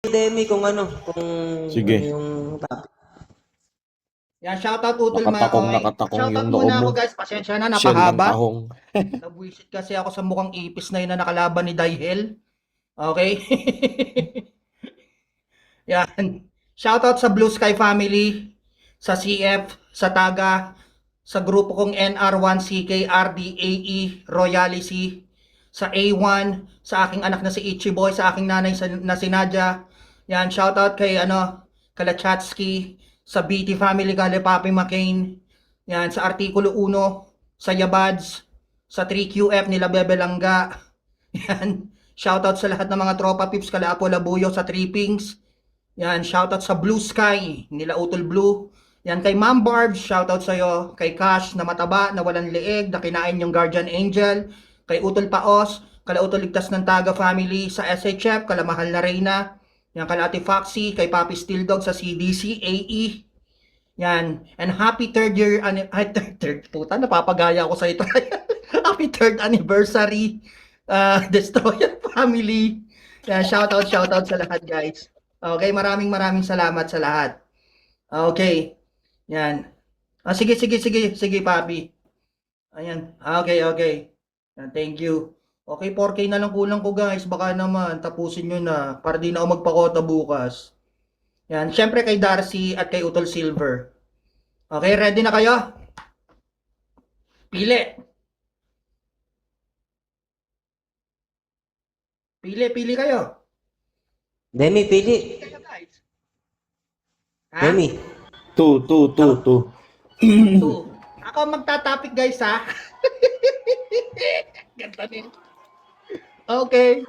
Demi kung ano Sige. yung topic. Yan, shoutout Utol Nakatakong, Makoy. nakatakong Shoutout yung noo muna mo. ako guys, pasensya na, Shell ng napahaba. tahong. Nabwisit kasi ako sa mukhang ipis na yun na nakalaban ni Daihel. Okay? Yan. Shoutout sa Blue Sky family, sa CF, sa Taga, sa grupo kong NR1CK, RDAE, Royalicy, sa A1, sa aking anak na si Ichiboy, sa aking nanay na si Nadia. Yan, shoutout kay Kalachatsky, sa BT family kay Papi McCain. Yan, sa Artikulo 1, sa Yabads, sa 3QF nila Bebe Langga. Yan, shoutout sa lahat ng mga tropa pips kala Apo Labuyo sa Trippings. Yan, shoutout sa Blue Sky nila Utol Blue. Yan, kay Ma'am Barbs, shoutout sa'yo. Kay Cash na mataba, na walang leeg, na kinain yung Guardian Angel. Kay Utol Paos, kala Utol Ligtas ng Taga family, sa SHF, kala Mahal na Reyna. Yan, kala Ate Foxy, kay Papi Stilldog sa CDC, AE. Yan, and happy puta, napapagaya ako sa ito. Happy third anniversary, Destroyer family. Yan, shoutout sa lahat guys. Okay, maraming salamat sa lahat. Okay. Yan. Sige, papi. Ayan. Okay. Yan, thank you. Okay, 4K na lang kulang ko guys. Baka naman, tapusin nyo na. Para di na ako magpakota bukas. Yan. Syempre kay Darcy at kay Utol Silver. Okay, ready na kayo? Pili. Pili kayo. Demi, pili. Kayo guys. Ha? Demi. Two. Two. Ako magta-topic guys ha. Ganda din. Okay.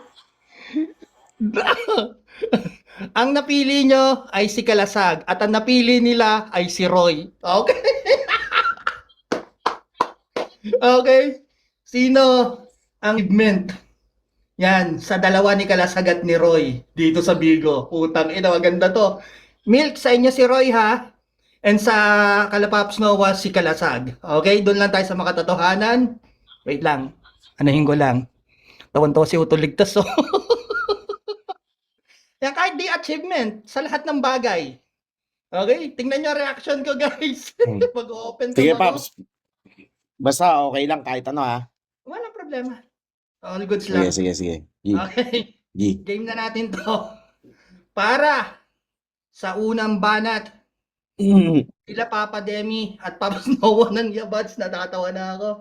Ang napili nyo ay si Kalasag at ang napili nila ay si Roy. Okay. Okay. Sino ang event? Yan, sa dalawa ni Kalasag at ni Roy dito sa Bigo. Utang ina, maganda to. Milk sa inyo si Roy ha. And sa Kalapaps Nova si Kalasag. Okay, doon lang tayo sa makatotohanan. Wait lang. Anahin ko lang. Tawan-tawa si Utol Ligtas. So. Yan, kahit di achievement sa lahat ng bagay. Okay, tingnan nyo reaction ko guys. Mag-open ko. Sige, Paps. Basta okay lang kahit ano ha. Walang problema. All goods lang. Sige. Okay, game na natin to. Para sa unang banat, sila Papa Demi at Papa Snow ng Yabads, natatawa na ako.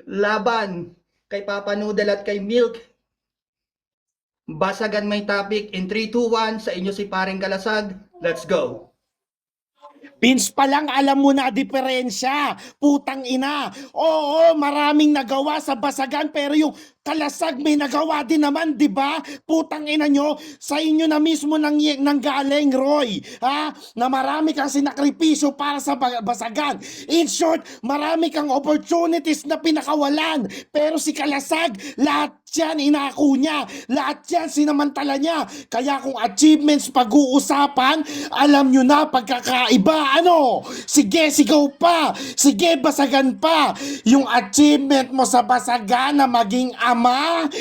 Laban kay Papa Noodle at kay Milk. Basagan may topic in 3, 2, 1 sa inyo si Paring Kalasag. Let's go. Pins pa lang alam mo na diferensya. Putang ina. Oo, maraming nagawa sa Basagan pero yung Kalasag may nagawa din naman, di ba? Putang ina nyo, sa inyo na mismo nanggaling, Roy. Ha? Na marami kang sinakripisyo para sa Basagan. In short, marami kang opportunities na pinakawalan. Pero si Kalasag, lahat yan inako niya. Lahat yan sinamantala niya. Kaya kung achievements pag-uusapan, alam nyo na pagkakaiba. Ano? Sige, sigaw pa. Sige, Basagan pa. Yung achievement mo sa Basagan na maging ama,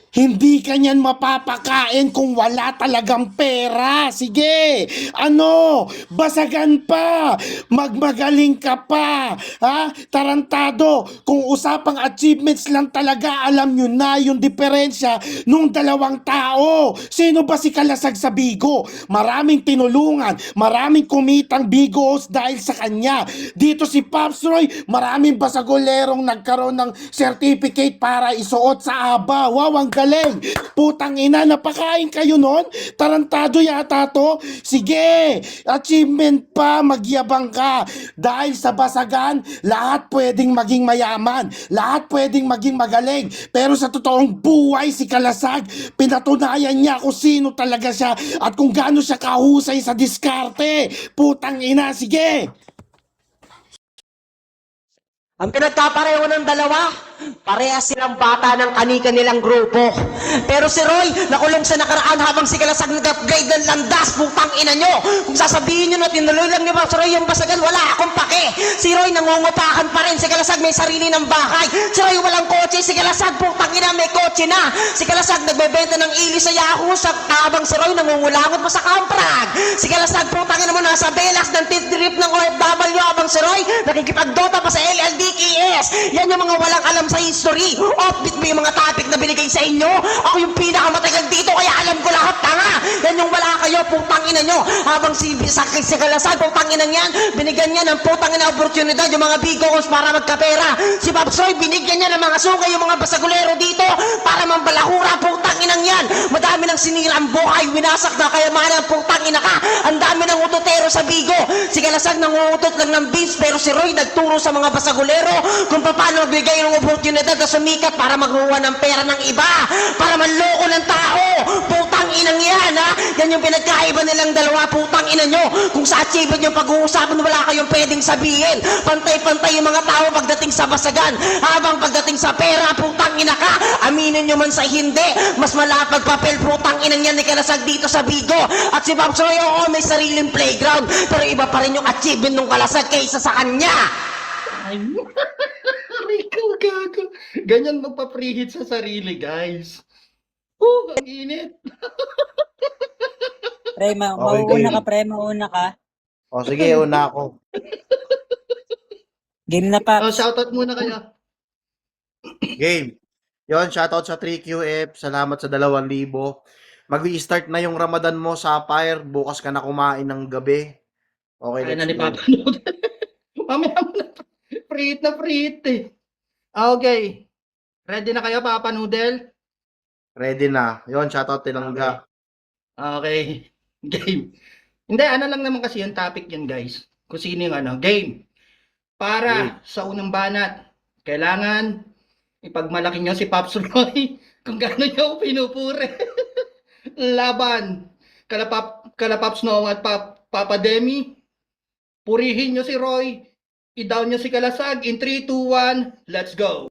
hindi ka niyan mapapakain kung wala talagang pera. Sige, Basagan pa, magmagaling ka pa, ha? Tarantado, kung usapang achievements lang talaga, alam nyo na yung diferensya nung dalawang tao. Sino ba si Kalasag sa Bigo? Maraming tinulungan, maraming kumitang Bigos dahil sa kanya. Dito si Pops Roy, maraming basagolerong nagkaroon ng certificate para isuot sa aba. Wow, ang galing. Putang ina, napakain kayo nun? Tarantado yata to? Sige, achievement pa, magyabang ka. Dahil sa Basagan, lahat pwedeng maging mayaman, lahat pwedeng maging magaling. Pero sa totoong buhay, si Kalasag, pinatunayan niya kung sino talaga siya at kung gaano siya kahusay sa diskarte. Putang ina, sige. Ang pinagkapareho ng dalawa, Parehas silang bata ng kanika nilang grupo. Pero si Roy, nakulong sa nakaraan habang si Kalasag nag-upgrade ng landas, putang ina nyo. Kung sasabihin nyo na tinuloy lang ni Boss Roy yung basagan, wala akong pake. Si Roy nangungupakan pa rin, si Kalasag may sarili ng bahay. Si Roy walang kotse, si Kalasag putang ina may kotse na. Si Kalasag nagbebenta ng ili sa Yahoo sa habang si Roy nangungulangot pa sa Kamprag. Si Kalasag putang ina mo nasa Belas ng titrip ng OFW habang si Roy nakikipagdota pa sa LLDKS. Yan yung mga walang alam sa history. Offbeat mo yung mga topic na binigay sa inyo. Ako yung pinakamatagal dito kaya alam ko lahat, tanga. Yan yung wala kayo, putang ina nyo. Habang si Kalasag, putang ina yan, binigyan niya ng putang ina oportunidad yung mga bigos para magkapera. Si Pops Roy, binigyan niya ng mga sungay yung mga basagulero dito para mambalahura, putang inang yan. Madami ng sinira ang buhay, winasak na kayamanan, putang ina ka. Ang dami ng utotero sa bigo. Si Kalasag nanguutot lang ng beats, pero si Roy nagturo sa mga basagulero kung paano magbigay ng oportunidad na sumikat para magruwa ng pera ng iba, para manloko ng tao. Putang inang yan, ha? Yan yung pinagkaiba nilang dalawa, putang ina nyo. Kung sa achievement yung pag-uusapan, wala kayong pwedeng sabihin. Pantay-pantay yung mga tao pagdating sa basagan, habang pagdating sa pera, putang ina ka. Aminin nyo man sa hindi, mas malapag papel, putang inang yan ni Kalasag dito sa Bigo. At si Pops Roy, oo, may sariling playground, pero iba pa rin yung achievement ng Kalasag kaysa sa kanya. Ay, Rico, gago. Ganyan magpa-preheat sa sarili, guys. Ang init. Pre, mauuna ka, pre, mauuna ka. O sige, una ako. Game na, Oh, Paps. shoutout muna kayo. Game. Yon, shoutout sa 3QF. Salamat sa 2,000. Mag-i-start na yung Ramadan mo, Sapphire. Bukas ka na kumain ng gabi. Okay, Ay, let's na ni go. Papa Noodle. Mamaya mo na. Preheat na preheat eh. Okay. Ready na kayo, Papa Noodle? Ready na. Yon, shoutout Tilangga. Okay. Game. Hindi, ano lang naman kasi yung topic yun, guys. Kung sino yung ano. Game. Para sa unang banat, kailangan ipagmalaki nyo si Pops Roy kung gaano nyo pinupure. Laban. Kalapaps Noong at Papa Demi. Purihin nyo si Roy. I-down nyo si Kalasag. In 3, 2, 1, let's go.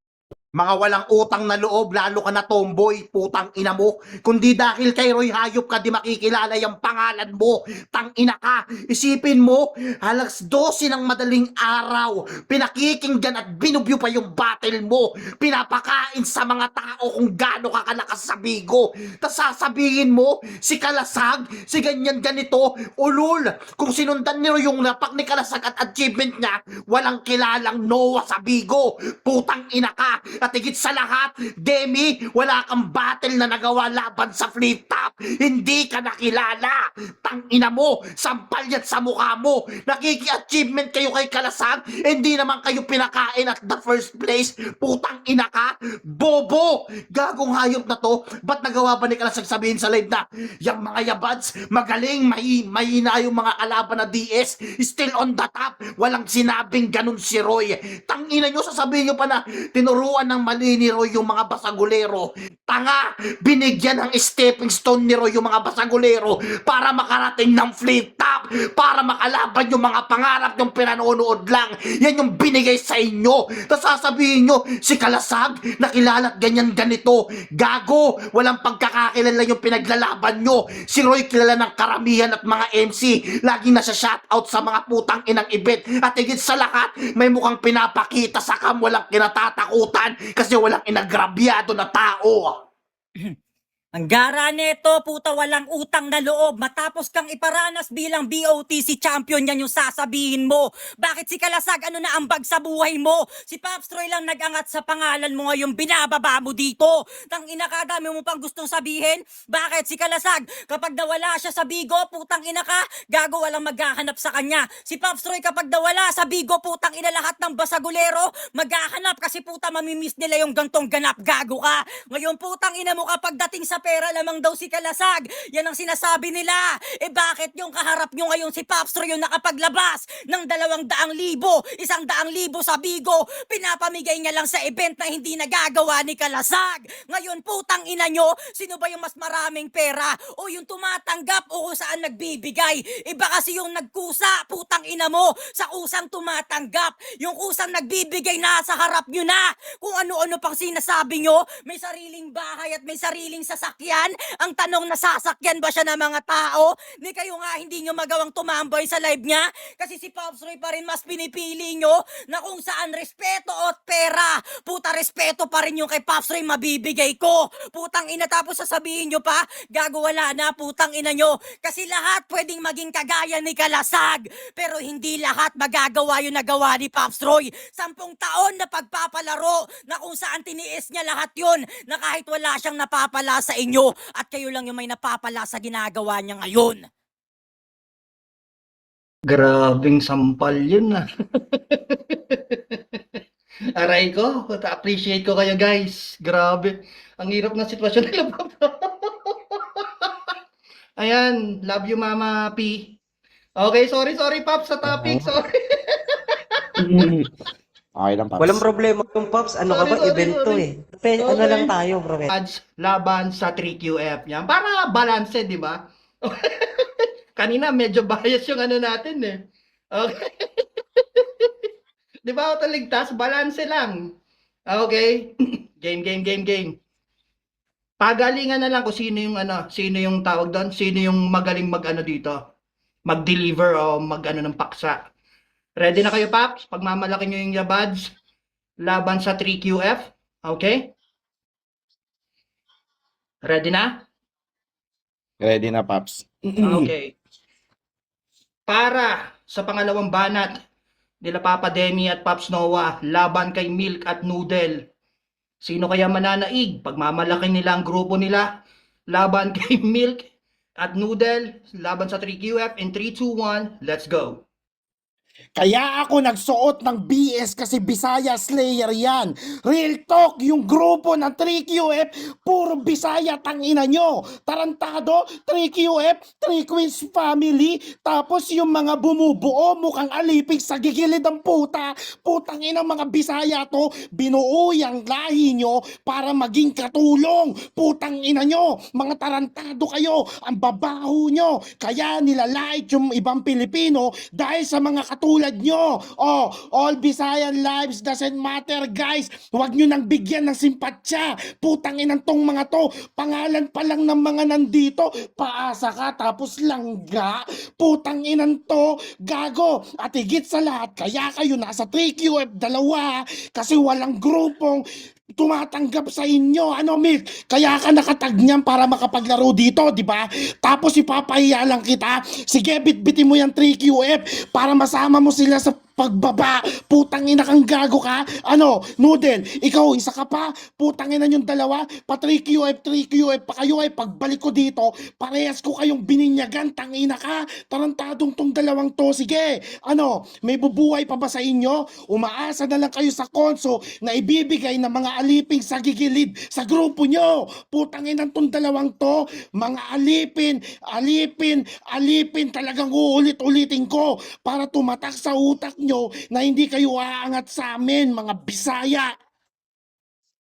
Mga walang utang na loob, lalo ka na tomboy, putang ina mo. Kundi dahil kay Roy Hayop ka, di makikilala yung pangalan mo. Tang ina ka, isipin mo, halas 12 ng madaling araw, pinakikinggan at binubyo pa yung battle mo. Pinapakain sa mga tao kung gaano ka kalakas sa Bigo. Tas sasabihin mo, si Kalasag, si ganyan ganito, ulul. Kung sinundan niyo yung napak ni Kalasag at achievement niya, walang kilalang Noah sa Bigo. Putang ina ka. At higit sa lahat, Demi, wala kang battle na nagawa laban sa flip top. Hindi ka nakilala. Tangina mo, sampal yan sa mukha mo. Nakiki-achievement kayo kay Kalasag, hindi naman kayo pinakain at the first place. Putang ina ka, bobo. Gagong hayop na to, ba't nagawa ba ni Kalasag sabihin sa live na, yung mga yabads, magaling, mahina yung mga kalaban na DS, still on the top. Walang sinabing ganun si Roy. Tangina nyo, sasabihin nyo pa na tinuruan ng mali ni Roy yung mga basagulero. Tanga, binigyan ng stepping stone ni Roy yung mga basagulero para makarating ng flip top, para makalaban yung mga pangarap yung pinanonood lang. Yan yung binigay sa inyo. Tapos sasabihin nyo, si Kalasag, nakilala at ganyan ganito. Gago, walang pagkakakilala yung pinaglalaban nyo. Si Roy kilala ng karamihan at mga MC. Laging nasa shoutout sa mga putang inang event. At higit sa lahat, may mukhang pinapakita sa kam, walang kinatatakutan kasi walang inagrabyado na tao. Ang gara neto, puta, walang utang na loob. Matapos kang iparanas bilang BOTC champion, yan yung sasabihin mo. Bakit si Kalasag, ano na ambag sa buhay mo? Si Pops Roy lang nag-angat sa pangalan mo, ngayon binababa mo dito. Tang ina ka, dami mo pang gustong sabihin. Bakit si Kalasag, kapag nawala siya sa Bigo, putang ina ka, gago, walang maghahanap sa kanya. Si Pops Roy, kapag nawala sa Bigo, putang ina, lahat ng basagulero maghahanap kasi puta mamimiss nila yung gantong ganap, gago ka. Ngayon putang ina mo, kapag dating sa pera lamang daw si Kalasag. Yan ang sinasabi nila. Eh bakit yung kaharap nyo ngayon si Pops Roy yung nakapaglabas ng 200,000, 100,000 sa Bigo? Pinapamigay niya lang sa event na hindi nagagawa ni Kalasag. Ngayon putang ina nyo, sino ba yung mas maraming pera? O yung tumatanggap o kung saan nagbibigay? Iba kasi yung nagkusa, putang ina mo, sa kusang tumatanggap. Yung kusang nagbibigay na sa harap nyo na. Kung ano-ano pang sinasabi nyo, may sariling bahay at may sariling sasakyan. Ang tanong, nasasakyan ba siya ng mga tao? Ni kayo nga hindi nyo magawang tumambay sa live niya kasi si Pops Roy pa rin mas pinipili nyo na kung saan respeto at pera. Puta, respeto pa rin yung kay Pops Roy mabibigay ko. Putang ina, tapos sasabihin nyo pa, gago wala na, putang ina nyo. Kasi lahat pwedeng maging kagaya ni Kalasag. Pero hindi lahat magagawa yung nagawa ni Pops Roy. 10 taon na pagpapalaro na kung saan tiniis niya lahat yun na kahit wala siyang napapala sa inyo at kayo lang yung may napapala sa ginagawa niya ngayon. Grabing sampal yun ah. Aray ko, appreciate ko kayo guys. Grabe. Ang hirap na sitwasyon nila. Ayan, love you Mama P. Okay, sorry Pops sa topic. Sorry. Okay lang, Pops. Walang problema yung Pops. Ano ka ba? Sorry, Event to sorry. eh. Ano Okay. lang tayo, bro. Ads laban sa 3QF niya. Para balance, di ba? Kanina medyo bias yung ano natin eh. Okay. Di ba auto ligtas? Balance lang. Okay. Game. Pagalingan na lang kung sino yung tawag doon, sino yung magaling mag-ano dito. Mag-deliver o mag-ano ng paksa. Ready na kayo, Paps? Pagmamalaki nyo yung yabads laban sa 3QF. Okay? Ready na? Ready na, Pops. Okay. Para sa pangalawang banat nila Papa Demi at Pops Noah laban kay Milk at Noodle. Sino kaya mananaig? Pagmamalaki nila ang grupo nila laban kay Milk at Noodle laban sa 3QF in 3, 2, 1. Let's go. Kaya ako nagsuot ng BS kasi Bisaya Slayer yan. Real talk, yung grupo ng 3QF, puro Bisaya, tangina nyo. Tarantado, 3QF, 3 Queens Family, tapos yung mga bumubuo mukhang aliping sa gigilid ng puta. Putang ina mga Bisaya to, binuo yung lahi nyo para maging katulong. Putang ina nyo, mga tarantado kayo, ang babaho nyo. Kaya nilalait yung ibang Pilipino dahil sa mga katulad nyo. Oh, all Visayan lives doesn't matter, guys. Huwag nyo nang bigyan ng simpatsya. Putang inang tong mga to. Pangalan pa lang ng mga nandito. Paasa ka tapos langga. Putang inang to. Gago. At higit sa lahat, kaya kayo nasa 3QF 2 kasi walang grupong tumatanggap sa inyo. Ano, Milk? Kaya ka nakatag niyan para makapaglaro dito, di ba? Tapos ipapahiya lang kita. Sige, bitbitin mo yung 3QF para masama mo sila sa pagbaba. Putang ina kang gago ka. Ano, Noodle, ikaw isa ka pa. Putang ina yung dalawa. Pa 3QF pa kayo ay pagbalik ko dito. Parehas ko kayong bininyagan. Tangina ka. Tarantadong tong dalawang to. Sige, ano, may bubuhay pa ba sa inyo? Umaasa na lang kayo sa konso na ibibigay ng mga aliping sa gigilid sa grupo nyo. Putang ina tong dalawang to. Mga alipin talagang uulit-ulitin ko para tumatak sa utak nyo na hindi kayo aangat sa amin, mga Bisaya.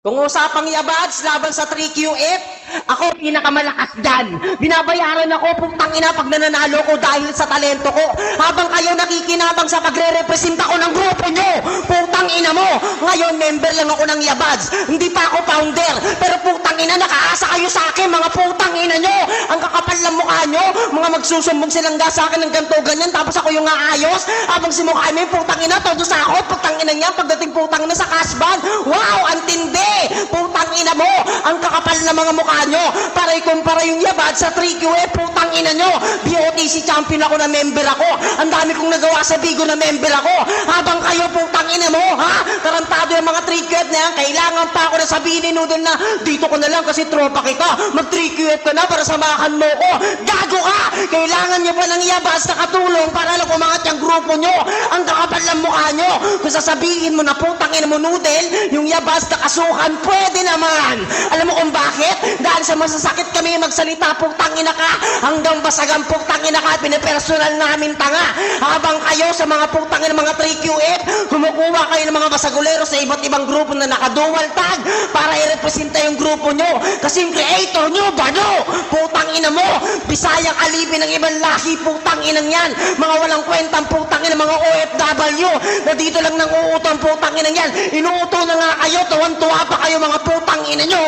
Kung usapang yabads laban sa 3QF, ako pinakamalakas dyan. Binabayaran ako, putang ina, pag nananalo ko dahil sa talento ko. Habang kayo nakikinabang sa pagre-representa ko ng grupo nyo, putang ina mo. Ngayon, member lang ako ng yabads. Hindi pa ako founder. Pero putang ina, nakaasa kayo sa akin, mga putang ina nyo. Ang kakapal ng mukha nyo, mga magsusumbong silang sa akin ng ganito ganyan, tapos ako yung aayos. Habang si mukha mo, putang ina, todo sa ako, putang ina niya, pagdating putang ina sa cashban. Wow, ang tindi! Putang ina mo, ang kakapal na mga mukha nyo para ikumpara yung yabad sa 3QF. Putang ina nyo, BOTC champion ako na member ako, ang dami kong nagawa sa Bigo na member ako, habang kayo putang ina mo, ha? Tarantado yung mga 3QF na yan. Kailangan pa ako na sabihin ni Noodle na dito ko na lang kasi tropa kita, mag 3QF ka na para samahan mo ko. Gago ka! Kailangan nyo pa ng yabas na katulong para lang umangat yung grupo nyo. Ang kakapal ng mukha nyo. Kung sasabihin mo na putang ina mo noodle, yung yabas na kasuhan, pwede naman. Alam mo kung bakit? Dahil sa masasakit kami magsalita, putang ina ka. Hanggang basagan putang ina ka, pinapersonal namin tanga. Habang kayo sa mga putang ina mga 3QF, kumukuha kayo ng mga basagulero sa iba't ibang grupo na nakadual tag para i-representa yung grupo nyo. Kasi yung creator nyo, bano? Putang ina mo, Bisayang alipin ng ibang lahi, putang inang yan. Mga walang kwentang putang ina, mga OFW na dito lang nang uutang putang inang yan. Inuuto na nga kayo, tuwan-tuwa pa kayo mga putang ina nyo.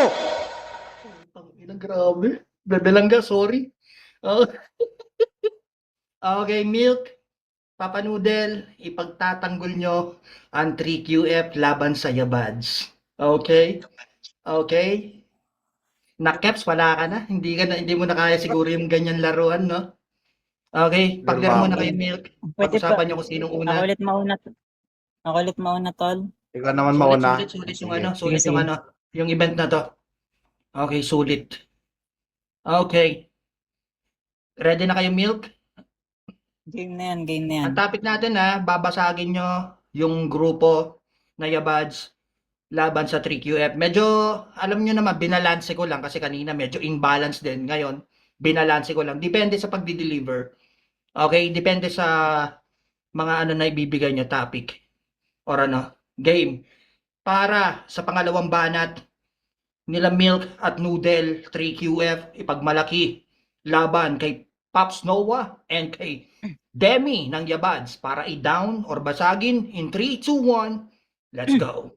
Putang ina, grabe. Bebelangga, sorry. Oh. Okay, Milk. Papa Noodle, ipagtatanggol nyo ang 3QF laban sa Yabads. Okay? Okay? Nakeps, wala ka na. Hindi mo na kaya siguro yung ganyan laruan, no? Okay, paglaro mo na kayo, Milk. Pwede Pag-usapan ba? nyo kung sinong Ako una. ulit mauna. Ako ulit mauna, tol. Ikaw naman mauna. Sulit yung Sige. ano, sulit Sige, yung sige. ano, yung event na to. Okay, sulit. Okay. Ready na kayo, Milk? Game na yan, game na yan. Ang topic natin babasagin nyo yung grupo na Yabads laban sa 3QF. Medyo, alam nyo naman, binalanse ko lang kasi kanina medyo imbalance din. Ngayon, binalanse ko lang. Depende sa pagdi-deliver. Okay? Depende sa mga ano na ibibigay nyo topic. Or ano, game. Para sa pangalawang banat, nila Milk at Noodle 3QF, ipagmalaki laban kay Pops Noah and kay Demi ng Yabads para i-down or basagin in 3, 2, 1. Let's go.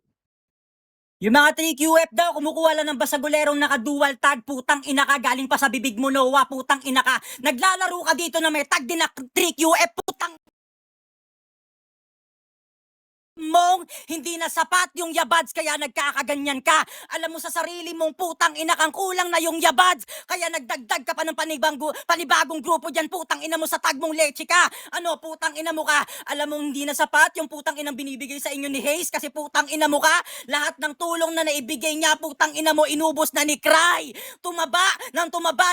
Yung mga 3QF daw, kumukuha lang ng basagulerong naka-dual tag, putang ina ka, galing pa sa bibig mo, Noah, putang ina ka. Naglalaro ka dito na may tag din na 3QF, putang mong hindi na sapat yung Yabads kaya nagkakaganyan ka. Alam mo sa sarili mong putang ina kang kulang na yung Yabads kaya nagdagdag ka pa ng panibagong grupo dyan, putang ina mo sa tag mong leche ka. Ano, putang ina mo ka. Alam mo hindi na sapat yung putang inang binibigay sa inyo ni Hayes kasi putang ina mo ka. Lahat ng tulong na naibigay niya, putang ina mo, inubos na ni Cry. Tumaba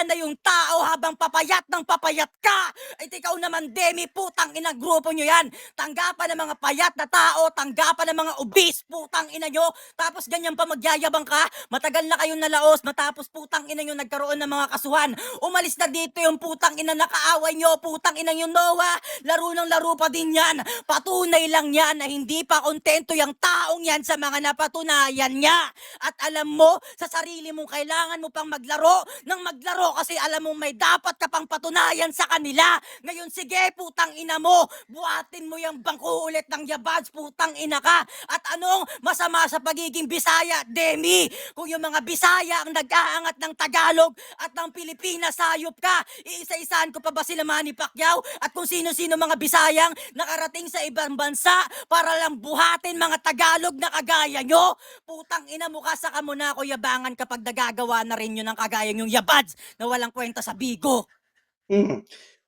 na yung tao habang papayat ng papayat ka. Ay ikaw naman, Demi, putang ina grupo nyo yan. Tanggapan ng mga payat na tao, tanggapan ng mga obese, putang ina nyo. Tapos ganyan pa magyayabang ka. Matagal na kayong nalaos, matapos putang ina nyo nagkaroon ng mga kasuhan. Umalis na dito yung putang ina nakaaway nyo, putang ina nyo, Noah. Laro ng laro pa din yan. Patunay lang yan na hindi pa kontento yung taong yan sa mga napatunayan niya. At alam mo, sa sarili mong kailangan mo pang maglaro kasi alam mo may dapat ka pang patunayan sa kanila. Ngayon sige, putang ina mo, buhatin mo yung bangko ulit ng Yabads, putang ina ka. At anong masama sa pagiging Bisaya, Demi? Kung yung mga Bisaya ang nag-aangat ng Tagalog at ng Pilipinas, hayop ka. Iisa-isahan ko pa ba sila Manny Pacquiao? At kung sino-sino mga Bisayang nakarating sa ibang bansa para lang buhatin mga Tagalog na kagaya nyo? Putang ina mo ka, saka mo na ako yabangan kapag nagagawa na rin yun ng kagaya yung Yabads na walang kwenta sa bigo.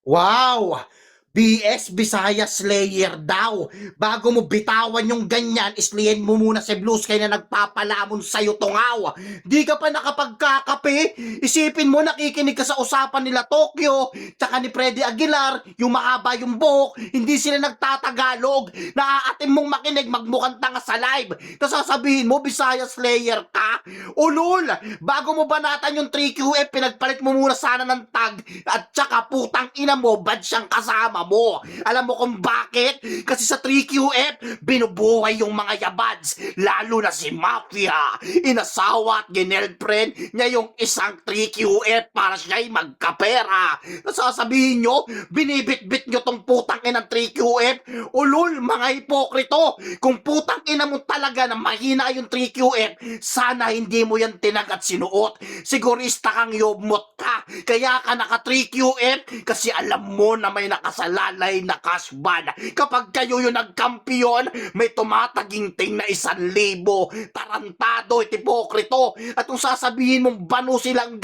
Wow! BS Bisaya Slayer daw. Bago mo bitawan yung ganyan, islihin mo muna si Blue Sky na nagpapalamon sa'yo tungaw. Di ka pa nakapagkakape? Isipin mo nakikinig ka sa usapan nila Tokyo, tsaka ni Freddy Aguilar, yung mahaba yung buhok, hindi sila nagtatagalog. Naaatim mong makinig, magmukhang tanga sa live. Tapos sasabihin mo, Bisaya Slayer ka? Ulul! Bago mo banatan yung 3QF, pinagpalit mo muna sana ng tag at tsaka putang ina mo, bad siyang kasama mo. Alam mo kung bakit? Kasi sa 3QF, binubuhay yung mga Yabads, lalo na si Mafia. Inasawa at ginelfriend niya yung isang 3QF para siya'y magkapera. Sasabihin nyo, binibitbit nyo tong putang inang 3QF? Ulul, mga hipokrito. Kung putang ina mo talaga na mahina yung 3QF, sana hindi mo yan tinag at sinuot. Sigurista kang yobmot ka. Kaya ka naka 3QF kasi alam mo na may nakasalalay na cashban. Kapag kayo yung nagkampiyon, may tumataginting na 1,000. Tarantado, hipokrito. At kung sasabihin mong banu silang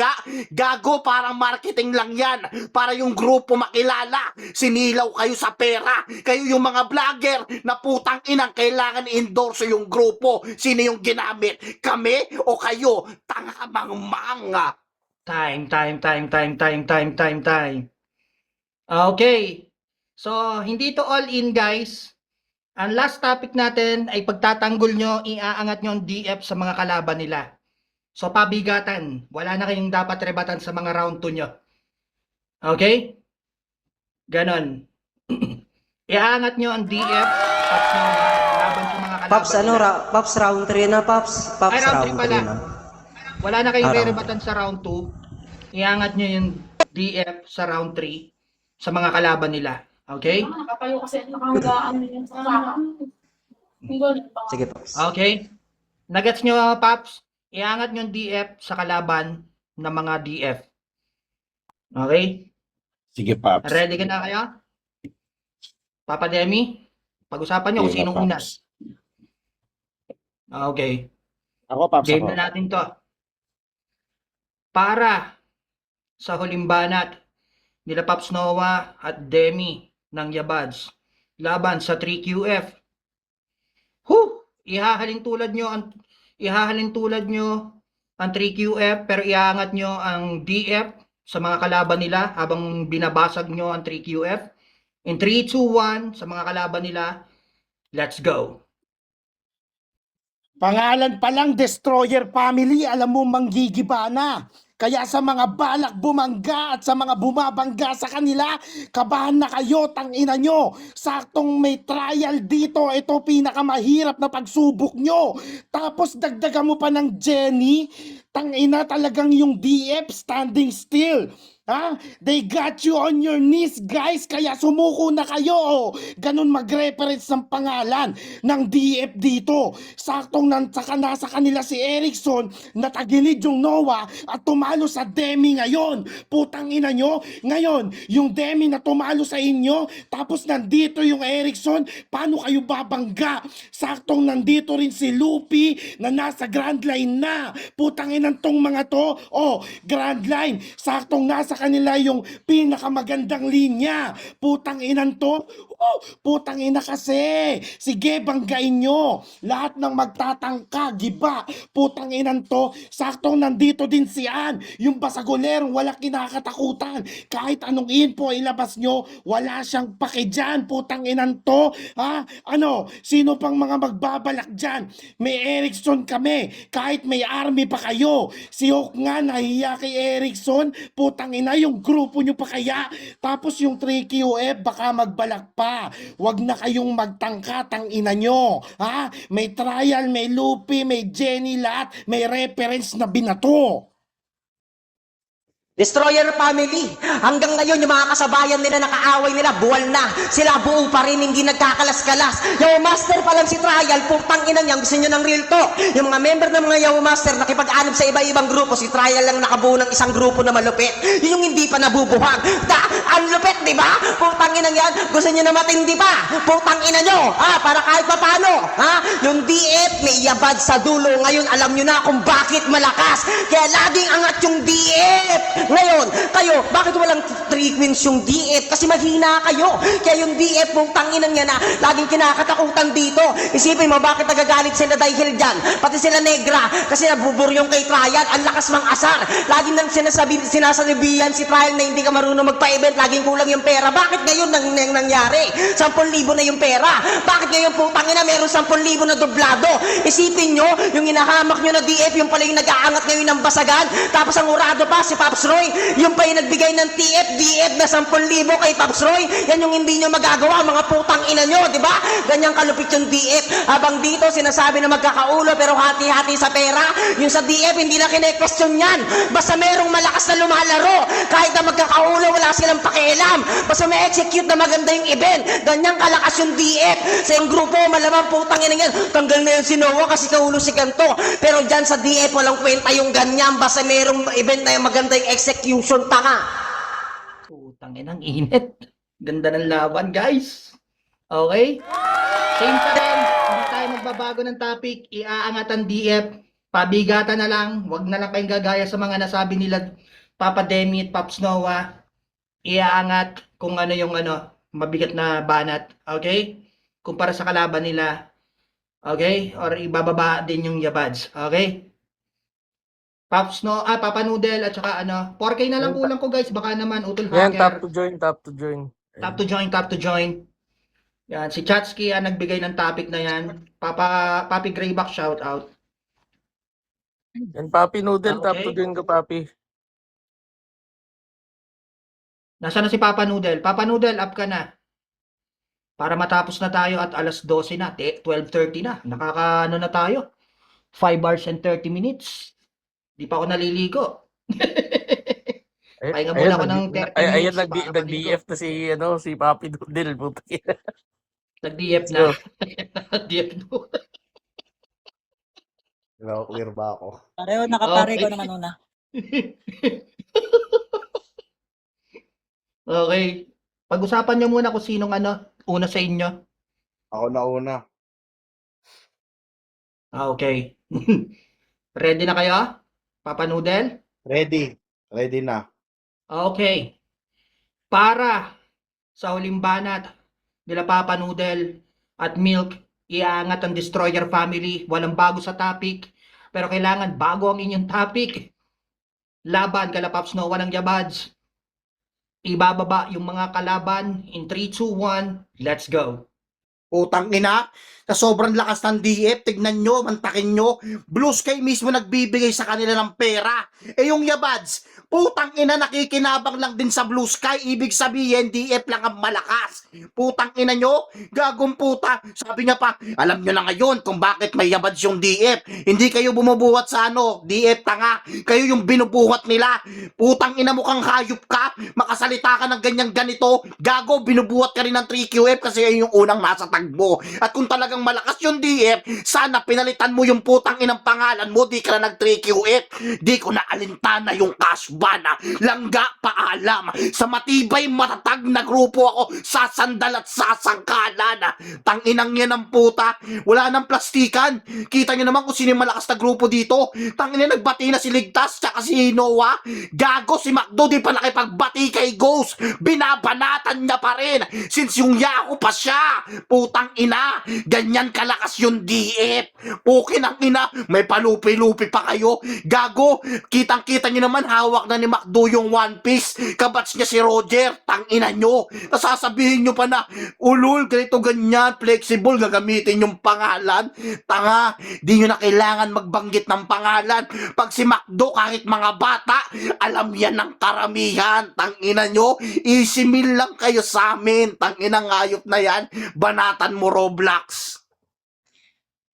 gago, parang marketing lang yan. Para yung grupo makilala. Sinilaw kayo sa pera. Kayo yung mga vlogger na putang inang kailangan i-endorse yung grupo. Sino yung ginamit? Kami o kayo? Tanga mang manga. Time. Okay. So, hindi to all in, guys. Ang last topic natin ay pagtatanggol nyo, iaangat nyo ang DF sa mga kalaban nila. So, pabigatan. Wala na kayong dapat rebatan sa mga round 2 nyo. Okay? Ganon. Iaangat nyo ang DF at laban sa mga kalaban Pops, ano, nila. Pops, round 3 na, Pops. Pops, Ay, round 3 round pala. 3 na. Wala na kayong Round. re-rebatan sa round 2. Iangat nyo yung DF sa round 3 sa mga kalaban nila. Okay? Nakatayo kasi nakahagaan din sa saka. Sige, Pops. Okay? Nagets nyo, Paps? Iangat nyo yung DF sa kalaban ng mga DF. Okay? Sige, Paps. Ready ka na kayo? Papa Demi? Pag-usapan nyo kung Sige, sinong una. Paps. Okay. Ako, Paps, Game ako. na natin to. Para sa huling banat nila Paps Noah at Demi ng Yabads laban sa 3QF. Ihahalin tulad nyo ang 3QF pero iangat nyo ang DF sa mga kalaban nila habang binabasag nyo ang 3QF. In 3, 2, 1 sa mga kalaban nila. Let's go. Pangalan pa lang, Destroyer Family, alam mo manggigiba na. Kaya sa mga balak bumangga at sa mga bumabangga sa kanila, kabahan na kayo, tangina nyo. Saktong may trial dito, ito pinakamahirap na pagsubok nyo. Tapos dagdagan mo pa ng Jenny, tangina talagang yung DF standing still. Ha? They got you on your knees, guys, kaya sumuko na kayo. Oh. Ganun mag-reference ng pangalan ng DF dito. Saktong nasa kanila si Erickson, natagilid yung Noah at tumalo sa Demi ngayon. Putang ina nyo. Ngayon, yung Demi na tumalo sa inyo, tapos nandito yung Erickson, paano kayo babangga? Saktong nandito rin si Lupi na nasa Grand Line na. Putang inang tong mga to. Oh, Grand Line. Saktong nasa kanila yung pinakamagandang linya. Putang inan to. Putang ina kasi. Sige, banggain nyo. Lahat ng magtatangka, giba. Putang inan to. Saktong nandito din si Ann. Yung basagolerong wala kinakatakutan. Kahit anong info ilabas nyo, wala siyang pake dyan. Putang inan to. Ha? Ano? Sino pang mga magbabalak dyan? May Erickson kami. Kahit may army pa kayo. Si Hawk nga nahiya kay Erickson. Putang ina, yung grupo nyo pa kaya. Tapos yung 3QF baka magbalak pa. Wag na kayong magtangka, tang ina nyo. Ha? May trial, may Lupi, may Jenny, lahat. May reference na binato. Destroyer Family, hanggang ngayon yung mga kasabayan nila nakaaway nila, buwal na. Sila buo pa rin, hindi nagkakalas-kalas. Yaw Master pa lang si Trial, putang ina niya, gusto nyo ng real talk. Yung mga member ng mga Yaw Master nakipag-anap sa iba-ibang grupo, si Trial lang nakabuo ng isang grupo na malupit. Yun yung hindi pa nabubuhag. Ang lupit, di ba? Putang ina yan, gusto nyo na matindi pa. Putang ina nyo, para kahit pa paano. Yung DF may iyabad sa dulo. Ngayon, alam nyo na kung bakit malakas. Kaya laging angat yung DF. Ngayon, kayo, bakit walang 3 queens yung DF? Kasi mahina kayo. Kaya yung DF mong tanginan niya na laging kinakatakutan dito. Isipin mo, bakit nagagalit sila dahil dyan? Pati sila Negra, kasi nabuburyong kay Trial, ang lakas mang asar. Laging nang sinasabihan si Trial na hindi ka marunong magpa-event, laging kulang yung pera. Bakit ngayon nangyari? 10,000 na yung pera. Bakit ngayon pong tangina meron 10,000 na doblado? Isipin nyo, yung inahamak nyo na DF, yung pala yung nag-aangat ngayon ng basagan. Tapos ang urado pa, si Pops Roy, yung pa yung nagbigay ng DF na 10,000 kay Pops Roy. Yan yung hindi nyo magagawa, mga putang ina nyo, di ba? Ganyang kalupit yung DF. Habang dito, sinasabi na magkakaulo pero hati-hati sa pera. Yung sa DF, hindi na kine-question yan. Basta merong malakas na lumalaro. Kahit na magkakaulo, wala silang pakialam. Basta may execute na maganda yung event. Ganyang kalakas yung DF. Sa yung grupo, malamang putang ina yan. Tanggal na yun si Noah kasi kaulo si Ganto. Pero dyan sa DF, walang kwenta yung ganyan. Basta merong event na yung maganda yung execution, tanga. Putang inang init. Ganda ng laban, guys. Okay? Same pa rin. Hindi tayo magbabago ng topic. Iaangat ang DF. Pabigatan na lang. Huwag na lang kayong gagaya sa mga nasabi nila Papa Demi at Pops Noah. Iaangat kung ano yung mabigat na banat. Okay? Kumpara sa kalaban nila. Okay? Or ibababa din yung Yabads. Okay? Paps no, Papa Noodle at saka ano, 4K na lang kulang ko guys, baka naman utol Yan, hacker. tap to join. Tap to join. Yan, si Chatsky ang nagbigay ng topic na yan. Papi Grayback shout out. Yan, Papi Noodle, tap to Okay. join ka, Papi. Nasaan na si Papa Noodle? Papa Noodle, up ka na. Para matapos na tayo at alas 12 na, 12:30 na. Nakakaano na tayo? 5 hours and 30 minutes. Di pa ako naliligo. Pahinga muna ako ng 30 minutes. Ayan, para maligo. nag-DF na si Papi Noodle. Puta. Nag-DF na. DF no. Clear ba ako? Pareho nakapare Okay. ko naman una. Okay. Pag-usapan niyo muna kung sinong una sa inyo. Ako na una. Okay. Ready na kayo? Papa Noodle? Ready. Ready na. Okay. Para sa huling banat nila Papa Noodle at Milk, iangat ang Destroyer family. Walang bago sa topic. Pero kailangan bago ang inyong topic. Laban kala Paps no, walang yabads. Ibababa yung mga kalaban in 3, 2, 1. Let's go. Putang ina, sa sobrang lakas ng DF, tignan nyo, mantakin nyo, Blue Sky mismo nagbibigay sa kanila ng pera. Eh yung Yabads, putang ina, nakikinabang lang din sa Blue Sky, ibig sabihin, DF lang ang malakas. Putang ina nyo, gagong puta. Sabi niya pa, alam nyo na ngayon kung bakit may Yabads yung DF. Hindi kayo bumubuhat sa DF tanga. Kayo yung binubuhat nila. Putang ina, mukhang hayop ka, makasalita ka ng ganyang ganito, gago, binubuhat ka rin ng 3QF kasi yun yung unang nasa tagbo. At kung talagang malakas yung DF, sana pinalitan mo yung putang inang pangalan mo, di ka na nag 3QF. Di ko na alintana yung cash ban. Langga, paalam. Sa matibay matatag na grupo ako, sasandal at sasangkalan. Tanginang yan ang puta. Wala nang plastikan. Kita nyo naman kung sino yung malakas na grupo dito. Tangina, nagbati na si Ligtas tsaka si Noah. Gago, si Macdo di pa nakipagbati kay Ghost. Binabanatan niya pa rin. Since yung Yahoo pa siya. Putang ina, ganyan kalakas yung DF. Pukin ang ina, may palupi-lupi pa kayo. Gago, kitang-kita nyo naman hawak na ni Macdo yung One Piece. Kabats niya si Roger, tangina nyo. Nasasabihin nyo pa na, ulul, ganito ganyan, flexible, gagamitin yung pangalan. Tanga, di nyo na kailangan magbanggit ng pangalan. Pag si Macdo, kahit mga bata, alam yan ng karamihan. Tangina nyo, easy meal lang kayo sa amin. Tangina ngayop na yan, banatan mo Roblox.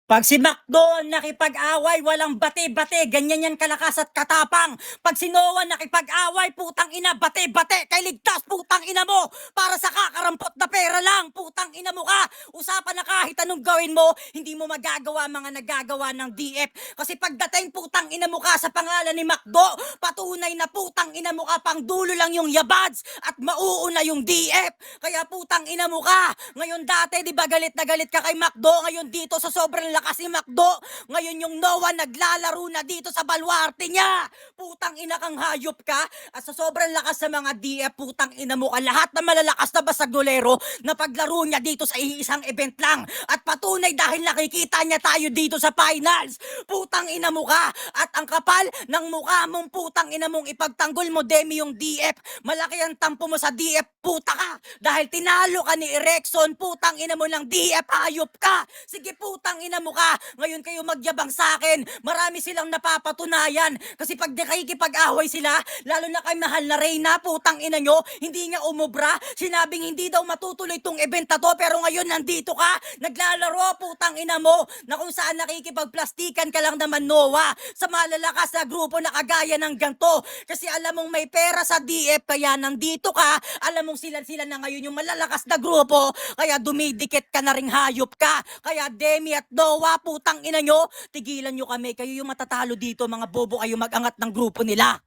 Pag si Macdo nakipag-away, walang bate-bate, ganyan yan kalakas at katapang. Pag si Noah nakipag-away, putang ina, bate-bate, kay Ligtas, putang ina mo, para sa kakarampot na pera lang, putang ina mo ka. Usapan na kahit anong gawin mo, hindi mo magagawa mga nagagawa ng DF. Kasi pagdating putang ina mo ka sa pangalan ni Macdo, patunay na putang ina mo ka, pang dulo lang yung Yabads at mauuna yung DF. Kaya putang ina mo ka. Ngayon dati, di ba galit na galit ka kay Macdo, ngayon dito sa sobrang lakas ni Macdo, ngayon yung Noah naglalaro na dito sa baluarte niya. Putang ina kang hayop ka. At sa sobrang lakas sa mga DF, putang ina mo ka, lahat na malalakas na basagolero na paglaro niya dito sa isang event lang. At patunay dahil nakikita niya tayo dito sa finals. Putang ina mo ka. At ang kapal ng mukha mong putang ina mong ipagtanggol mo, Demi, yung DF. Malaki ang tampo mo sa DF, puta ka. Dahil tinalo ka ni Erekson, putang ina mo ng DF, hayop ka. Sige, putang ina mo ka. Ngayon kayo magyabang sa akin. Marami silang napapatunayan. Kasi pag nakikipag-away sila, lalo na kay mahal na Reyna, putang ina nyo, hindi nga umubra. Sinabing hindi daw matutuloy tong event na to, pero ngayon nandito ka, naglalaro, putang ina mo, na kung saan nakikipagplastikan ka lang naman, Noah, sa malalakas na grupo na kagaya ng ganto. Kasi alam mong may pera sa DF, kaya nandito ka, alam mong sila na ngayon yung malalakas na grupo, kaya dumidikit ka na ring hayop ka. Kaya Demi at Noah, putang ina nyo, tigilan nyo kami, kayo yung matatalo dito, mga bobo kayo mag-angat ng grupo nila.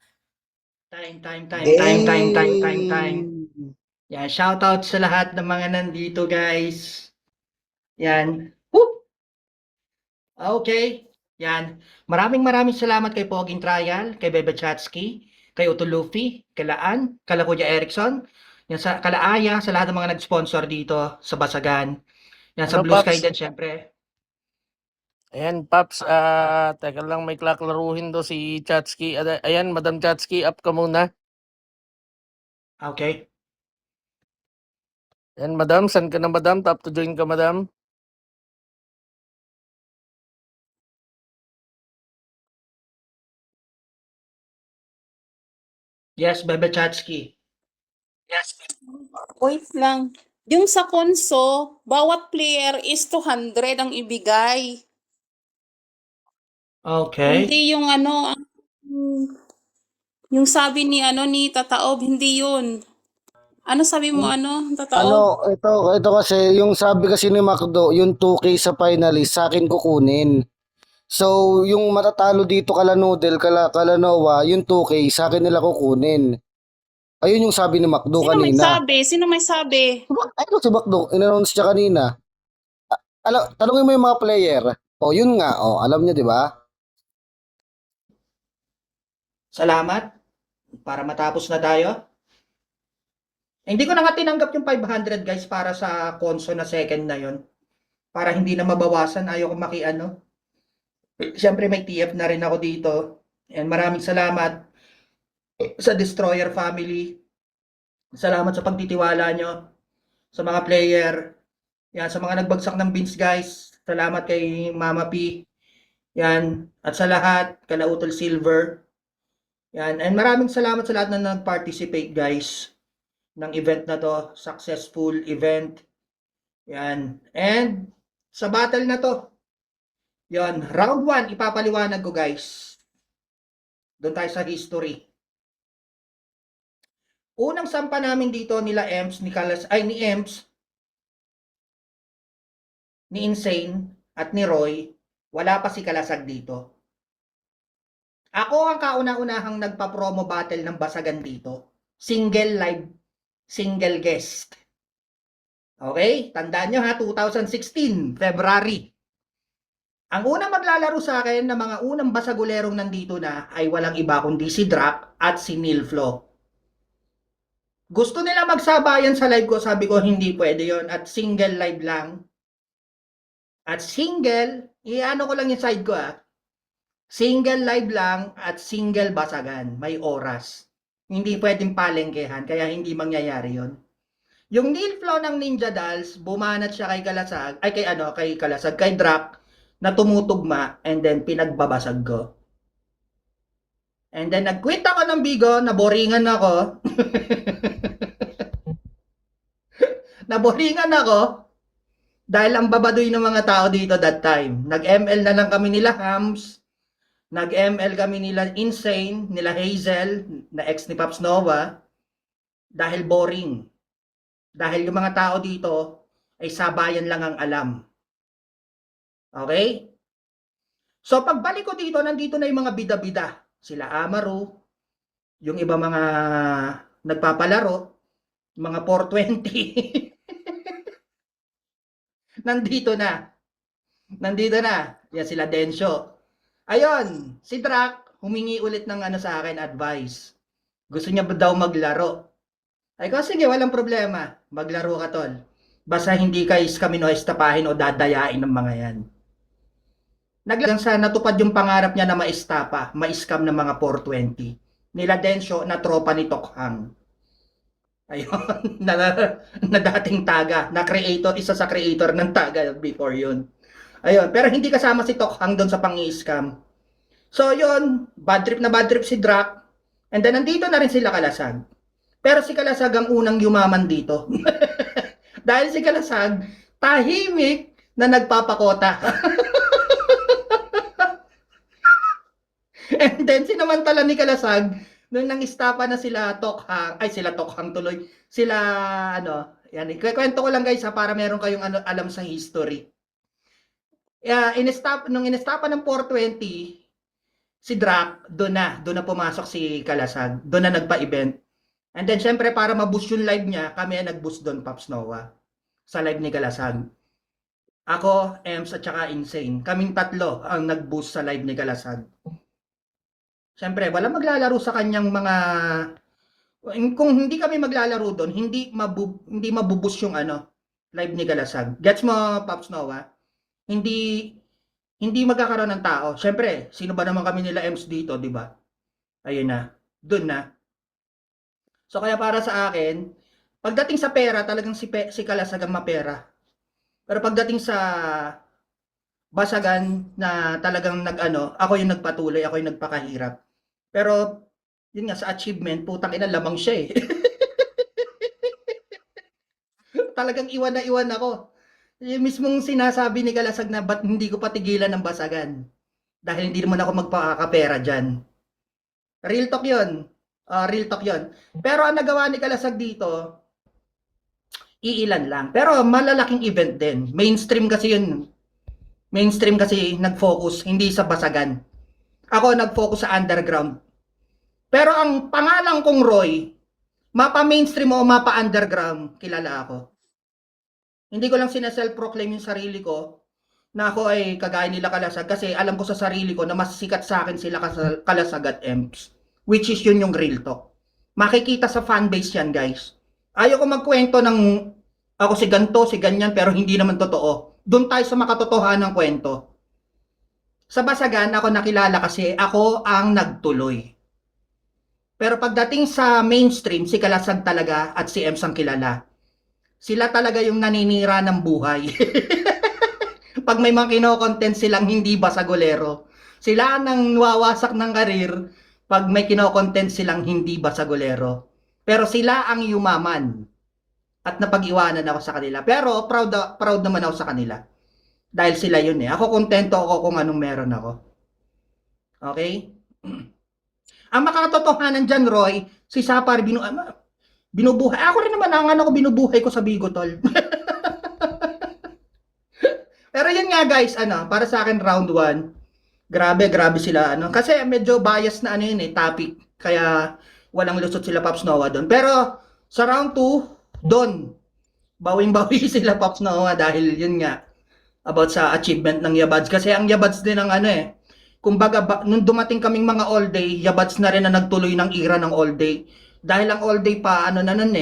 Time. Yan, shoutout sa lahat ng mga nandito, guys. Yan. Whoop! Okay. Yan. Maraming salamat kay Poging Trial, kay Bebe Chatsky, kay Otto Luffy, kay Laan, kay Kuya Erickson, yan sa Kalaaya, sa lahat ng mga nag-sponsor dito sa Basagan. Yan sa Ano, Blue Paps? Sky din, syempre. Ayan, Paps, teka lang, may klaklaruhin do si Chatsky. Ayan, Madam Chatsky, up ka muna. Okay. Ayan, Madam, saan ka na, Madam? Tap to join ka, Madam. Yes, Bebe Chatsky. Wait lang. Yung sa konso, bawat player is 200 ang ibigay. Okay. Hindi yung yung sabi ni ni Tataob, hindi yun. Ano sabi mo Tataob? Ito kasi, yung sabi kasi ni Macdo, yung 2K sa finalist, sa akin kukunin. So, yung matatalo dito kala Noodle, kala Noah, yung 2K, sa akin nila kukunin. Ayun yung sabi ni Macdo Sino may kanina. sabi? Sino may sabi? Ayun si Macdo, in-announce siya kanina. Tanungin mo yung mga player. O, yun nga, alam niyo, di ba? Salamat. Para matapos na tayo. Hindi ko na nga tinanggap yung 500 guys para sa konso na second na yon. Para hindi na mabawasan. Ayoko makiano. Siyempre may TF na rin ako dito. And maraming salamat sa Destroyer family. Salamat sa pagtitiwala nyo. Sa mga player. Yan, sa mga nagbagsak ng beans guys. Salamat kay Mama P. Yan. At sa lahat, Kalautol Silver. Yan. And maraming salamat sa lahat na nag-participate guys ng event na to. Successful event. Yan. And sa battle na to, yan, round 1, ipapaliwanag ko guys. Doon tayo sa history. Unang sampa namin dito nila Emps, ni Emps, ni Insane, at ni Roy, wala pa si Kalasag dito. Ako ang kauna-unahang nagpa-promo battle ng Basagan dito. Single live, single guest. Okay? Tandaan nyo ha, 2016, February. Ang unang maglalaro sa akin na mga unang basagulerong nandito na ay walang iba kundi si Drac at si Nilflo. Gusto nila magsabayan sa live ko, sabi ko hindi pwede yon at single live lang. At single, iano ko lang yung side ko single live lang at single basagan, may oras. Hindi pwedeng palengkehan, kaya hindi mangyayari yon. Yung Nilflo ng Ninja Dolls, bumanat siya kay Kalasag, kay Kalasag, kay Drac, na tumutugma, and then pinagbabasag ko. And then nag-quit ako ng Bigo, naboringan ako. Naboringan ako, dahil ang babadoy ng mga tao dito that time. Nag-ML na lang kami nila Hams, nag-ML kami nila Insane, nila Hazel, na ex ni Pops Nova, dahil boring. Dahil yung mga tao dito ay sabayan lang ang alam. Okay? So pagbalik ko dito, nandito na yung mga bida-bida. Sila Amaru, yung iba mga nagpapalaro, mga 420. Nandito na. Yan sila Densyo. Ayun, si Drac humingi ulit ng sa akin advice. Gusto niya daw maglaro. Ay ko, sige, walang problema. Maglaro ka, tol. Basta hindi kami estapahin o dadayain ng mga yan. Naglagang sa natupad yung pangarap niya na maistapa, ma-scam ng mga 420. Nila Densyo na tropa ni Tokhang. Ayun, na dating Taga, na creator, isa sa creator ng Taga before yun. Ayun, pero hindi kasama si Tokhang doon sa pang-i-scam. So yun, bad trip si Drac. And then nandito na rin sila Kalasag. Pero si Kalasag ang unang yumaman dito. Dahil si Kalasag, tahimik na nagpapakota. And then sinamantala ni Kalasag, nung nang-istapa na sila Tokhang tuloy. Sila, yan, ikwento ko lang guys para meron kayong alam sa history. Nung inestapa ng 420, si Drac, doon na pumasok si Kalasag. Doon na nagpa-event. And then, syempre, para ma-boost yung live niya, kami ang nag-boost doon, Pops Noah. Sa live ni Kalasag. Ako, Ems, at saka Insane. Kaming tatlo ang nag-boost sa live ni Kalasag. Syempre, wala maglalaro sa kanyang mga... Kung hindi kami maglalaro doon, hindi mabuboost yung live ni Kalasag. Gets mo, Pops Noah? Hindi hindi magkakaroon ng tao. Siyempre, sino ba naman kami nila Ems dito, di ba? Ayun na, dun na. So kaya para sa akin, pagdating sa pera, talagang si Kalasag ang mapera. Pero pagdating sa basagan na talagang ako yung nagpatuloy, ako yung nagpakahirap. Pero yun nga sa achievement, putang ina lamang siya eh. Talagang iwan na iwan ako. Yung mismong sinasabi ni Kalasag na ba't hindi ko patigilan ng basagan. Dahil hindi naman ako magpakakapera dyan. Real talk yun. Real talk yun. Pero ang nagawa ni Kalasag dito, iilan lang. Pero malalaking event din. Mainstream kasi yun. Mainstream kasi nag-focus, hindi sa basagan. Ako nag-focus sa underground. Pero ang pangalan kong Roy, mapa-mainstream o mapa-underground, kilala ako. Hindi ko lang sinaself-proclaim yung sarili ko na ako ay kagaya nila Kalasag kasi alam ko sa sarili ko na mas sikat sa akin sila Kalasag at Emps. Which is yun yung real talk. Makikita sa fanbase yan, guys. Ayaw ko magkwento ng ako si ganto, si ganyan, pero hindi naman totoo. Doon tayo sa makatotohanan ng kwento. Sa basagan, ako nakilala kasi ako ang nagtuloy. Pero pagdating sa mainstream, si Kalasag talaga at si Ems ang kilala. Sila talaga yung naninira ng buhay. Pag may mga kinokontent silang hindi basagolero, sila nang wawasak ng karir pag may kinokontent silang hindi basagolero. Pero sila ang yumaman. At napag-iwanan ako sa kanila. Pero proud naman ako sa kanila. Dahil sila yun eh. Ako kontento ako kung anong meron ako. Okay? Ang makatotohanan dyan, Roy, si Sapar binubuhay. Ako rin naman ang binubuhay ko sa Bigotol. Pero yun nga guys, para sa akin round 1, grabe sila. Kasi medyo bias na yun eh, topic. Kaya walang lusot sila Pops Noah doon. Pero sa round 2, doon, bawing-bawi sila Pops Noah dahil yun nga, about sa achievement ng Yabads. Kasi ang Yabads din ang kumbaga, nung dumating kaming mga all day, Yabads na rin na nagtuloy ng era ng all day. Dahil ang all day pa,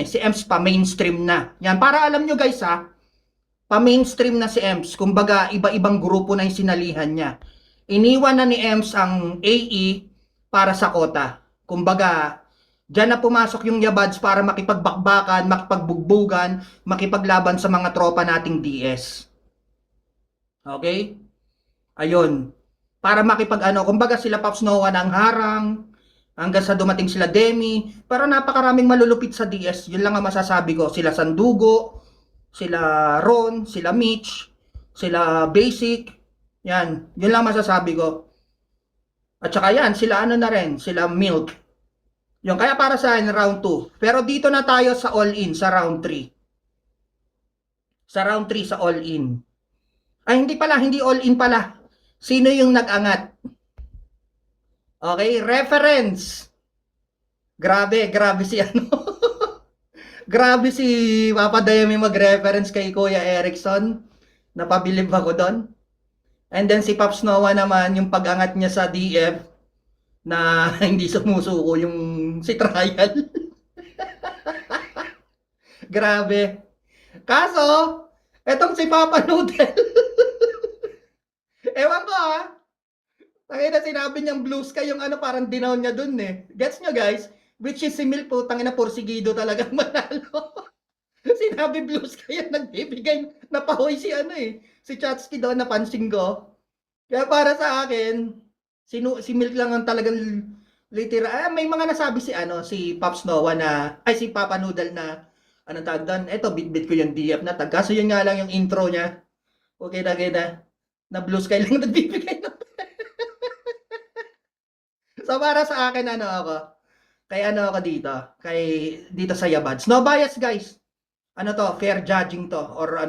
si Ems pa, mainstream na. Yan, para alam nyo guys pa-mainstream na si Ems. Kumbaga, iba-ibang grupo na yung sinalihan niya. Iniwan na ni Ems ang AE para sa kota. Kumbaga, diyan na pumasok yung Yabads para makipagbakbakan, makipagbugbugan, makipaglaban sa mga tropa nating DS. Okay? Ayun. Para kumbaga sila Pops Noah na ang harang, hanggang sa dumating sila Demi, pero napakaraming malulupit sa DS. Yun lang ang masasabi ko. Sila Sandugo, sila Ron, sila Mitch, sila Basic. Yan. Yun lang masasabi ko. At saka yan, sila na rin, sila Milk. Yung kaya para sa akin, round 2. Pero dito na tayo sa all-in, sa round 3. Sa round 3, sa all-in. Ay, hindi all-in pala. Sino yung nag-angat? Okay, reference. Grabe si grabe si Papa Dayami mag-reference kay Kuya Erickson. Napabilib ako doon. And then si Pops Noah naman, yung pag-angat niya sa DF na hindi sumusuko yung si Trial. Grabe. Kaso, etong si Papa Noodle. Ewan ko Tangina sinabi niyang Blue Sky yung parang dinown niya dun eh. Gets nyo guys? Which is si Mil po, tangina porsigido talagang manalo. Sinabi Blue Sky yung nagbibigay, napahoy si si Chatsky doon, napansin ko. Kaya para sa akin, si Milk lang ang talagang literal. May mga nasabi si Pops Noah si Papa Noodle na, anong tawag doon? Eto, bit-bit ko yung DF na tag. Kaso yun nga lang yung intro niya. Okay na Blue Sky lang nagbibigay ng So para sa akin ako dito sa Yabads. No bias guys. Fair judging to or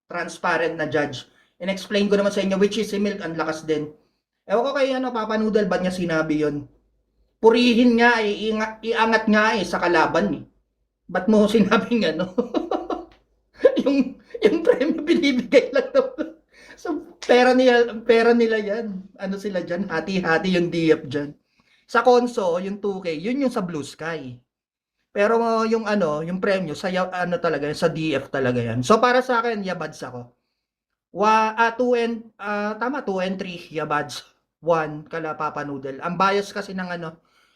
transparent na judge. In-explain ko naman sa inyo which is si Milk ang lakas din. Ewan ko kay Papa Noodle ba't niya sinabi yon? Purihin nga iangat nga sa kalaban Ba't mo sinabing yung premyo binibigay lang So pera nila yan. Sila dyan? Hati-hati yung DF dyan. Sa Konso, yung 2K, yun yung sa Blue Sky. Pero yung premyo sa talaga sa DF talaga yan. So para sa akin, Yabads ako. 2 and 3, Yabads. 1 kala Papa Noodle. Ang bias kasi ng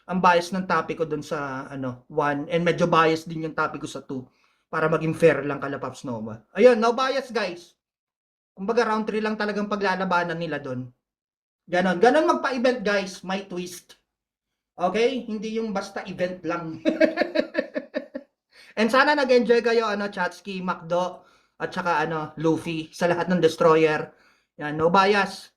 ang bias ng topic ko dun sa 1, and medyo bias din yung topic ko sa 2 para maging fair lang kala Paps Nova. Ayun, no bias guys. Kumbaga round 3 lang talagang paglalabanan nila dun. Ganon magpa-event guys, may twist. Okay? Hindi yung basta event lang. And sana nag-enjoy kayo Chatski, Macdo, at saka Luffy sa lahat ng destroyer. Yan, no bias.